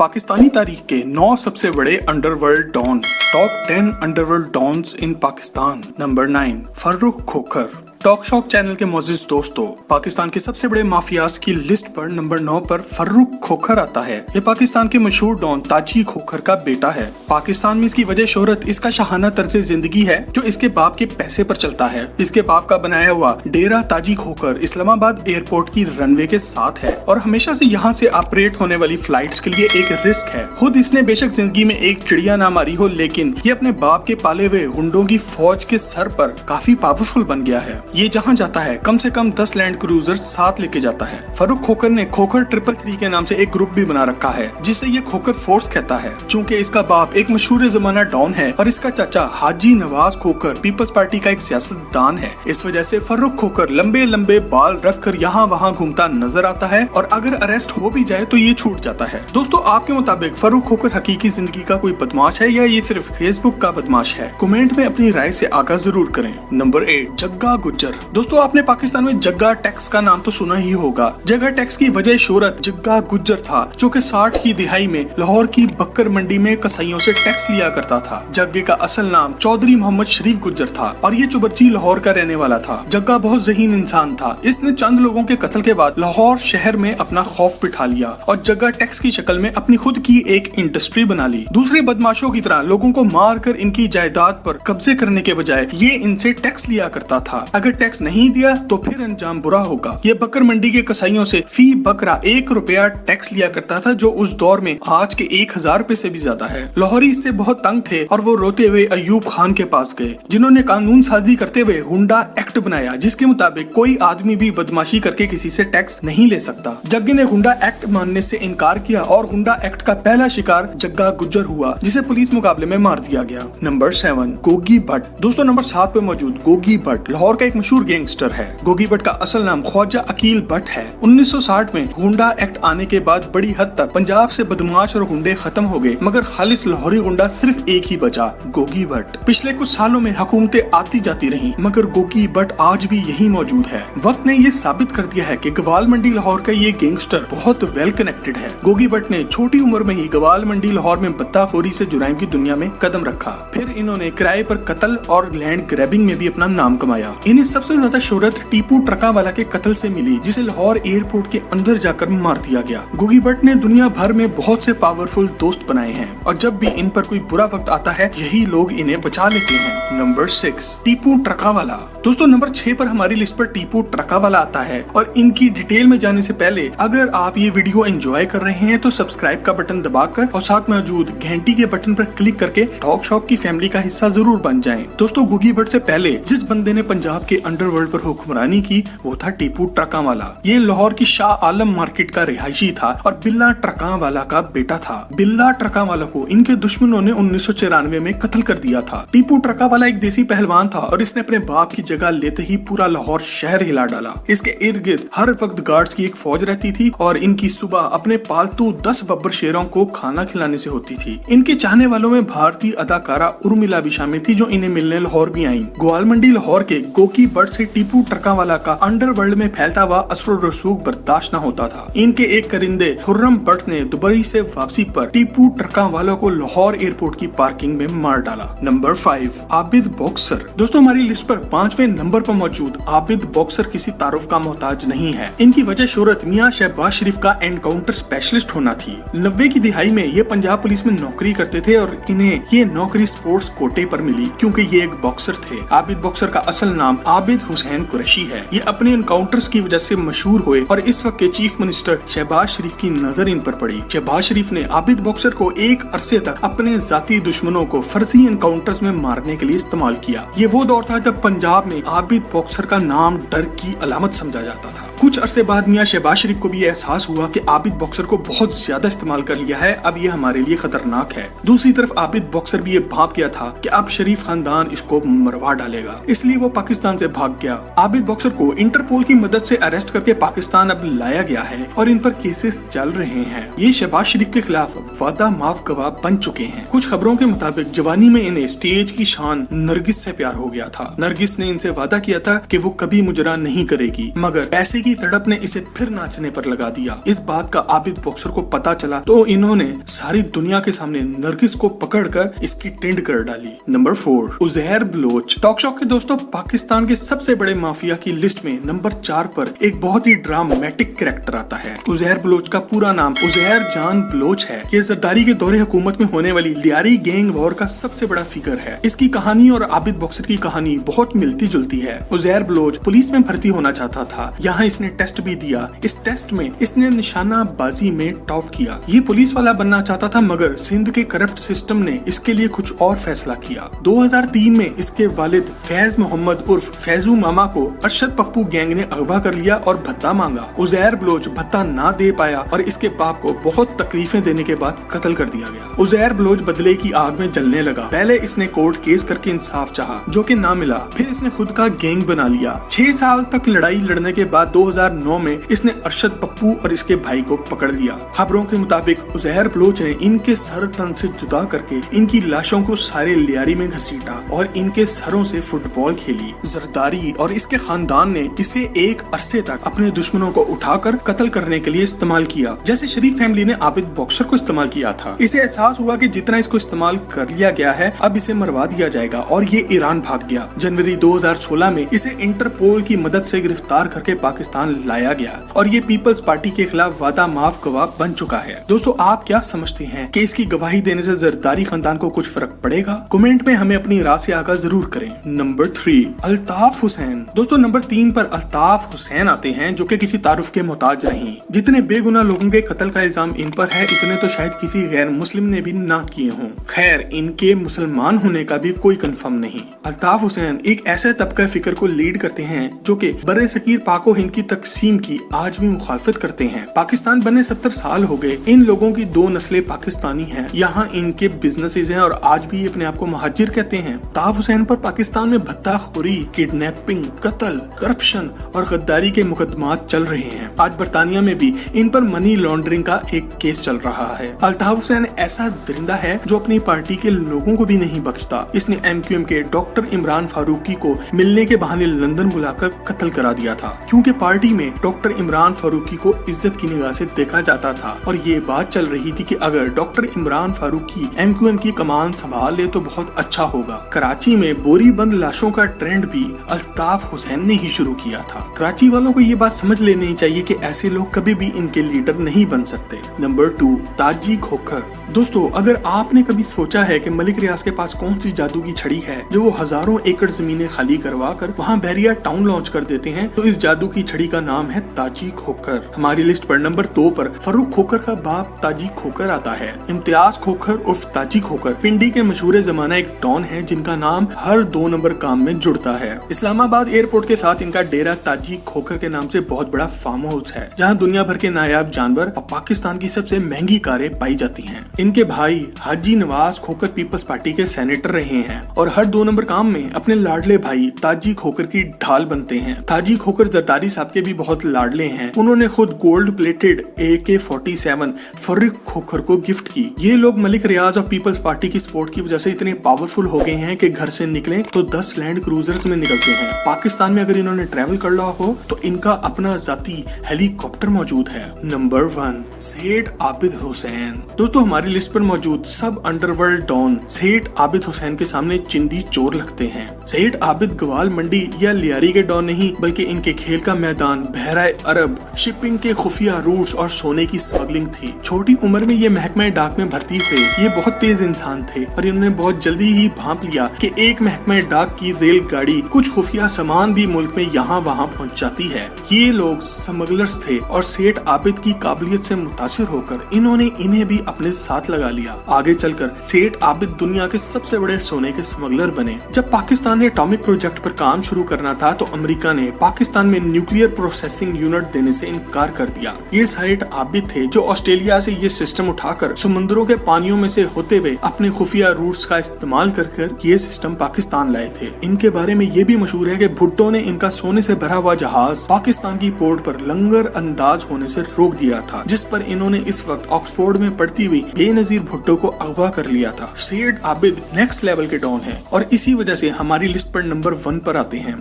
पाकिस्तानी तारीख के 9 सबसे बड़े underworld don. Top 10 underworld dons in Pakistan. Number 9 Farrukh Khokhar. Talk Shop channel के मोअज़्ज़िज़ दोस्तों, पाकिस्तान के सबसे बड़े माफियाज की लिस्ट पर नंबर 9 पर फर्रुख खोखर आता है। ये पाकिस्तान के मशहूर डॉन ताजी खोखर का बेटा है। पाकिस्तान में इसकी वजह शोहरत इसका शाहाना तर्ज जिंदगी है जो इसके बाप के पैसे पर चलता है। इसके बाप का बनाया हुआ डेरा ताजी खोखर इस्लामाबाद एयरपोर्ट की रनवे के साथ है और हमेशा से यहाँ से ऑपरेट होने वाली फ्लाइट्स के लिए एक रिस्क है। खुद इसने बेशक जिंदगी में एक चिड़िया ना मारी हो, लेकिन ये अपने बाप के पाले हुए गुंडों की फौज के सर पर काफी पावरफुल बन गया है। ये जहाँ जाता है कम से कम 10 लैंड क्रूजर साथ लेके जाता है। फर्रुख खोखर ने खोखर 333 के नाम से एक ग्रुप भी बना रखा है जिसे ये खोखर फोर्स कहता है। चूँकि इसका बाप एक मशहूर जमाना डॉन है और इसका चाचा हाजी नवाज खोखर पीपल्स पार्टी का एक सियासतदान है, इस वजह से फर्रुख खोखर लंबे लंबे बाल रख कर यहाँ वहाँ घूमता नजर आता है और अगर अरेस्ट हो भी जाए तो ये छूट जाता है। दोस्तों, आपके मुताबिक फर्रुख खोखर हकीकी जिंदगी का कोई बदमाश है या ये सिर्फ फेसबुक का बदमाश है? कमेंट में अपनी राय से आगाह जरूर करें। नंबर 8 जग्गा गुज्जर। दोस्तों, आपने पाकिस्तान में जग्गा टैक्स का नाम तो सुना ही होगा। जग्गा टैक्स की वजह शोहरत जग्गा गुज्जर था जो कि 60 की दिहाई में लाहौर की बक्कर मंडी में कसाईयों से टैक्स लिया करता था। जग्गे का असल नाम चौधरी मोहम्मद शरीफ गुज्जर था और ये चुबरची लाहौर का रहने वाला था। जग्गा बहुत ज़हीन इंसान था। इसने चंद लोगों के कत्ल के बाद लाहौर शहर में अपना खौफ बिठा लिया और जग्गा टैक्स की शक्ल में अपनी खुद की एक इंडस्ट्री बना ली। दूसरे बदमाशों की तरह लोगों को मार कर इनकी जायदाद पर कब्जे करने के बजाय ये इनसे टैक्स लिया करता था। अगर टैक्स नहीं दिया तो फिर अंजाम बुरा होगा। ये बकर मंडी के कसाईयों से फी बकरा 1 रुपया टैक्स लिया करता था जो उस दौर में आज के 1000 रुपए से भी ज्यादा है। लाहौरी इससे बहुत तंग थे और वो रोते हुए अयूब खान के पास गए जिन्होंने कानून साजी करते हुए हुंडा एक्ट बनाया जिसके मुताबिक कोई आदमी भी बदमाशी करके किसी से टैक्स नहीं ले सकता। जग्गे ने हुंडा एक्ट मानने से इनकार किया और हुंडा एक्ट का पहला शिकार जग्गा गुज्जर हुआ जिसे पुलिस मुकाबले में मार दिया गया। नंबर 7 गोगी भट्ट। दोस्तों, नंबर 7 पे मौजूद गोगी भट्ट लाहौर का एक मशहूर गैंगस्टर है। गोगी भट्ट का असल नाम ख्वाजा अकील भट्ट है। 1960 में गुंडा एक्ट आने के बाद बड़ी हद तक पंजाब से बदमाश और गुंडे खत्म हो गए, मगर खालिस लाहौरी गुंडा सिर्फ एक ही बचा, गोगी भट्ट। पिछले कुछ सालों में हुकूमतें आती जाती रहीं, मगर गोगी भट्ट आज भी यही मौजूद है। वक्त ने ये साबित कर दिया है कि गवाल मंडी लाहौर का ये गैंगस्टर बहुत वेल कनेक्टेड है। गोगी भट्ट ने छोटी उम्र में ही गवाल मंडी लाहौर में बद्दाखोरी से जुराइम की दुनिया में कदम रखा। फिर इन्होंने किराए पर कत्ल और लैंड ग्रैबिंग में भी अपना नाम कमाया। इन्हें सबसे ज्यादा शोहरत टीपू ट्रकावाला के कत्ल से मिली जिसे लाहौर एयरपोर्ट के अंदर जाकर मार दिया गया। गोगी भट्ट ने दुनिया भर में बहुत से पावरफुल दोस्त बनाए हैं और जब भी इन पर कोई बुरा वक्त आता है यही लोग इन्हें बचा लेते हैं। नंबर 6 टीपू ट्रकावाला। दोस्तों, नंबर 6 पर हमारी लिस्ट पर टीपू ट्रकावाला आता है और इनकी डिटेल में जाने से पहले अगर आप ये वीडियो एंजॉय कर रहे हैं तो सब्सक्राइब का बटन दबाकर और साथ मौजूद घंटी के बटन पर क्लिक करके टॉक शॉप की फैमिली का हिस्सा जरूर बन जाएं। दोस्तों, गोगी भट्ट से पहले जिस बंदे ने पंजाब के अंडरवर्ल्ड पर हुक्मरानी की वो था टीपू ट्रकावाला। ये लाहौर की शाह आलम मार्केट का रिहायशी था और बिल्ला ट्रकावाला का बेटा था। बिल्ला ट्रकावाला को इनके दुश्मनों ने 1994 में कत्ल कर दिया था। टीपू ट्रकावाला एक देसी पहलवान था और इसने अपने बाप की जगह लेते ही पूरा लाहौर शहर हिला डाला। इसके इर्द गिर्द हर वक्त गार्ड्स की एक फौज रहती थी और इनकी सुबह अपने पालतू 10 बब्बर शेरों को खाना खिलाने से होती थी। इनके चाहने वालों में भारतीय अदाकारा उर्मिला भी शामिल थी जो इन्हें मिलने लाहौर भी आई। ग्वाल मंडी लाहौर के गोगी भट्ट से टीपू ट्रकावाला का अंडरवर्ल्ड में फैलता हुआ असर रसूख बर्दाश्त न होता था। इनके एक करिंदे खुर्रम भट्ट ने दुबई से वापसी पर टीपू ट्रकावाला को लाहौर एयरपोर्ट की पार्किंग में मार डाला। Number 5 Abid boxer. दोस्तों, हमारी लिस्ट पर 5वें नंबर पर मौजूद आबिद बॉक्सर किसी तारुफ का मोहताज नहीं है। इनकी वजह शोहरत मियां शहबाज शरीफ का एनकाउंटर स्पेशलिस्ट होना थी। 90 की दिहाई में ये पंजाब पुलिस में नौकरी करते थे और इन्हें ये नौकरी स्पोर्ट्स कोटे पर मिली क्योंकि ये एक बॉक्सर थे। आबिद बॉक्सर का असल नाम आबिद हुसैन कुरैशी है। ये अपने एनकाउंटर्स की वजह से मशहूर हुए और इस वक्त के चीफ मिनिस्टर शहबाज शरीफ की नजर इन पर पड़ी। शहबाज शरीफ ने आबिद बॉक्सर को एक अरसे तक अपने जाती दुश्मनों को फर्जी एनकाउंटर्स में मारने के लिए इस्तेमाल किया। ये वो दौर था जब पंजाब में आबिद बॉक्सर का नाम डर की अलामत समझा जाता था। कुछ अरसे बाद मियां शहबाज शरीफ को भी एहसास हुआ कि आबिद बॉक्सर को बहुत ज्यादा इस्तेमाल कर लिया है, अब ये हमारे लिए खतरनाक है। दूसरी तरफ आबिद बॉक्सर भी ये भाप गया था कि अब शरीफ खानदान इसको मरवा डालेगा, इसलिए वो पाकिस्तान से भाग गया। आबिद बॉक्सर को इंटरपोल की मदद से अरेस्ट करके पाकिस्तान अब लाया गया है और इन पर केसेस चल रहे हैं। ये शहबाज शरीफ के खिलाफ वादा माफ गवाह बन चुके हैं। कुछ खबरों के मुताबिक जवानी में इन्हें स्टेज की शान नरगिस से प्यार हो गया था। नरगिस ने इनसे वादा किया था कि वो कभी मुजरा नहीं करेगी, मगर पैसे की की तड़प ने इसे फिर नाचने पर लगा दिया। इस बात का आबिद बॉक्सर को पता चला तो इन्होंने सारी दुनिया के सामने नरगिस को पकड़कर इसकी टिंड कर डाली। Number 4, Uzair Baloch. Talk shock के दोस्तों, पाकिस्तान के सबसे बड़े माफिया की लिस्ट में नंबर 4 पर एक बहुत ही ड्रामेटिक कैरेक्टर आता है। उज़ैर बलोच का पूरा नाम उज़ैर जान बलोच है। ये जरदारी के दौरे हुकूमत में होने वाली लियारी गैंग वॉर का सबसे बड़ा फिगर है। इसकी कहानी और आबिद बॉक्सर की कहानी बहुत मिलती जुलती है। उज़ैर बलोच पुलिस में भर्ती होना चाहता था। यहाँ इसने टेस्ट भी दिया। इस टेस्ट में इसने निशानाबाजी में टॉप किया। ये पुलिस वाला बनना चाहता था, मगर सिंध के करप्ट सिस्टम ने इसके लिए कुछ और फैसला किया। 2003 में इसके वालिद फैज मोहम्मद उर्फ फैजू मामा को अरशद पप्पू गैंग ने अगवा कर लिया और भत्ता मांगा। उज़ैर बलोच भत्ता ना दे पाया और इसके बाप को बहुत तकलीफें देने के बाद कत्ल कर दिया गया। उज़ैर बलोच बदले की आग में जलने लगा। पहले इसने कोर्ट केस करके इंसाफ चाहा, जो कि ना मिला। फिर इसने खुद का गैंग बना लिया। 6 साल तक लड़ाई लड़ने के बाद 2009 में इसने अरशद पप्पू और इसके भाई को पकड़ लिया। खबरों के मुताबिक उज़ैर बलोच ने इनके सर तन से जुदा करके इनकी लाशों को सारे लियारी में घसीटा और इनके सरों से फुटबॉल खेली। जरदारी और इसके खानदान ने इसे एक अरसे तक अपने दुश्मनों को उठाकर कत्ल करने के लिए इस्तेमाल किया, जैसे शरीफ फैमिली ने आबिद बॉक्सर को इस्तेमाल किया था। इसे एहसास हुआ कि जितना इसको इस्तेमाल कर लिया गया है, अब इसे मरवा दिया जाएगा और ये ईरान भाग गया। जनवरी 2016 में इसे इंटरपोल की मदद से गिरफ्तार करके पाकिस्तान लाया गया और ये पीपल्स पार्टी के खिलाफ वादा माफ गवाह बन चुका है। दोस्तों, आप क्या समझते हैं कि इसकी गवाही देने से जरदारी खानदान को कुछ फर्क पड़ेगा? कमेंट में हमें अपनी राय से आगाह जरूर करें। नंबर 3, अल्ताफ हुसैन। दोस्तों, नंबर 3 पर अल्ताफ हुसैन आते हैं, जो कि किसी तारुफ के मोहताज नहीं। जितने बेगुनाह लोगों के कत्ल का इल्जाम इन पर है, इतने तो शायद किसी गैर मुस्लिम ने भी ना किए हों। खैर, इनके मुसलमान होने का भी कोई कंफर्म नहीं। अल्ताफ हुसैन एक ऐसे तबका फिक्र को लीड करते हैं जो कि बरे सकीर पाको हिंद की तकसीम की आज भी मुखालफत करते हैं। पाकिस्तान बने 70 साल हो गए। इन लोगों की 2 नस्लें पाकिस्तानी हैं। यहाँ इनके बिजनेसेस हैं और आज भी अपने आप को महाजिर कहते हैं। अल्ताफ हुसैन पर पाकिस्तान में भत्ताखोरी, किडनैपिंग, कत्ल, करप्शन और गद्दारी के मुकदमात चल रहे हैं। आज बरतानिया में भी इन पर मनी लॉन्ड्रिंग का एक केस चल रहा है। अल्ताफ हुसैन ऐसा दरिंदा है जो अपनी पार्टी के लोगों को भी नहीं बख्शता। इसने MQM के डॉक्टर इमरान फारूकी को मिलने के बहाने लंदन बुलाकर कत्ल करा दिया था, क्योंकि पार्टी में डॉक्टर इमरान फारूकी को इज्जत की निगाह से देखा जाता था और ये बात चल रही थी कि अगर डॉक्टर इमरान फारूकी MQM की कमान संभाल ले तो बहुत अच्छा होगा। कराची में बोरी बंद लाशों का ट्रेंड भी अल्ताफ हुसैन ने ही शुरू किया था। कराची वालों को ये बात समझ लेनी चाहिए कि ऐसे लोग कभी भी इनके लीडर नहीं बन सकते। नंबर 2, ताजी खोखर। दोस्तों, अगर आपने कभी सोचा है कि मलिक रियाज के पास कौन सी जादू की छड़ी है जो वो हजारों एकड़ जमीनें खाली करवा कर वहाँ बैरिया टाउन लॉन्च कर देते हैं, तो इस जादू की छड़ी का नाम है ताजी खोखर। हमारी लिस्ट पर नंबर 2 पर फर्रुख खोखर का बाप ताजी खोखर आता है। इम्तियाज खोखर उर्फ ताजी खोखर पिंडी के मशहूर जमाना एक डॉन है जिनका नाम हर 2 नंबर काम में जुड़ता है। इस्लामाबाद एयरपोर्ट के साथ इनका डेरा ताजी खोखर के नाम से बहुत बड़ा फार्म हाउस है, जहाँ दुनिया भर के नायाब जानवर और पाकिस्तान की सबसे महंगी कारें पाई जाती हैं। इनके भाई हाजी नवाज खोखर पीपल्स पार्टी के सेनेटर रहे हैं और हर 2 नंबर काम में अपने लाडले भाई ताजी खोखर की ढाल बनते हैं। ताजी खोखर जरदारी साहब के भी बहुत लाडले हैं। उन्होंने खुद gold plated AK-47 Farrukh Khokhar को गिफ्ट की। ये लोग मलिक रियाज और पीपल्स पार्टी की सपोर्ट की वजह से इतने पावरफुल हो गए हैं कि घर से निकले तो 10 लैंड क्रूजर्स में निकलते हैं। पाकिस्तान में अगर इन्होंने ट्रैवल कर रहा हो तो इनका अपना जाती हेलीकॉप्टर मौजूद है। नंबर 1, सेठ आबिद हुसैन। दोस्तों, हमारी लिस्ट पर मौजूद सब अंडरवर्ल्ड डॉन सेठ आबिद हुसैन के सामने चिंदी चोर लगते हैं। सेठ आबिद गवाल मंडी या लियारी के डॉन नहीं, बल्कि इनके खेल का मैदान बहराए अरब, शिपिंग के खुफिया रूट्स और सोने की स्मगलिंग थी। छोटी उम्र में ये महकमा डाक में भर्ती हुए। ये बहुत तेज इंसान थे और इन्होंने बहुत जल्दी ही भांप लिया कि एक महकमा डाक की रेलगाड़ी कुछ खुफिया सामान भी मुल्क में यहाँ वहाँ पहुँच जाती है। ये लोग स्मगलर्स थे और सेठ आबिद की काबिलियत से मुतासिर होकर इन्होंने इन्हें भी अपने साथ लगा लिया। आगे चलकर सेठ आबिद दुनिया के सबसे बड़े सोने के स्मगलर बने। जब पाकिस्तान ने एटॉमिक प्रोजेक्ट पर काम शुरू करना था तो अमेरिका ने पाकिस्तान में न्यूक्लियर प्रोसेसिंग यूनिट देने से इनकार कर दिया। ये सेठ आबिद थे जो ऑस्ट्रेलिया से ये सिस्टम उठाकर समुद्रों के पानियों में से होते हुए अपने खुफिया रूट्स का इस्तेमाल कर ये सिस्टम पाकिस्तान लाए थे। इनके बारे में ये भी मशहूर है कि भुट्टो ने इनका सोने से भरा हुआ जहाज पाकिस्तान की पोर्ट पर लंगर अंदाज होने से रोक दिया था, जिस पर इन्होंने इस वक्त ऑक्सफोर्ड में पढ़ती हुई बेनजीर भुट्टो को अगवा कर लिया था। सेठ आबिद नेक्स्ट लेवल के डॉन है और इसी वजह से हमारी लिस्ट पर नंबर 1 पर आते हैं।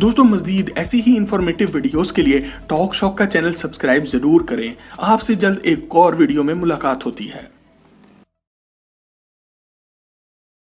دوستوں مزید ایسی ہی انفارمیٹو ویڈیوز کے لیے ٹاک شاک کا چینل سبسکرائب ضرور کریں. آپ سے جلد ایک اور ویڈیو میں ملاقات ہوتی ہے.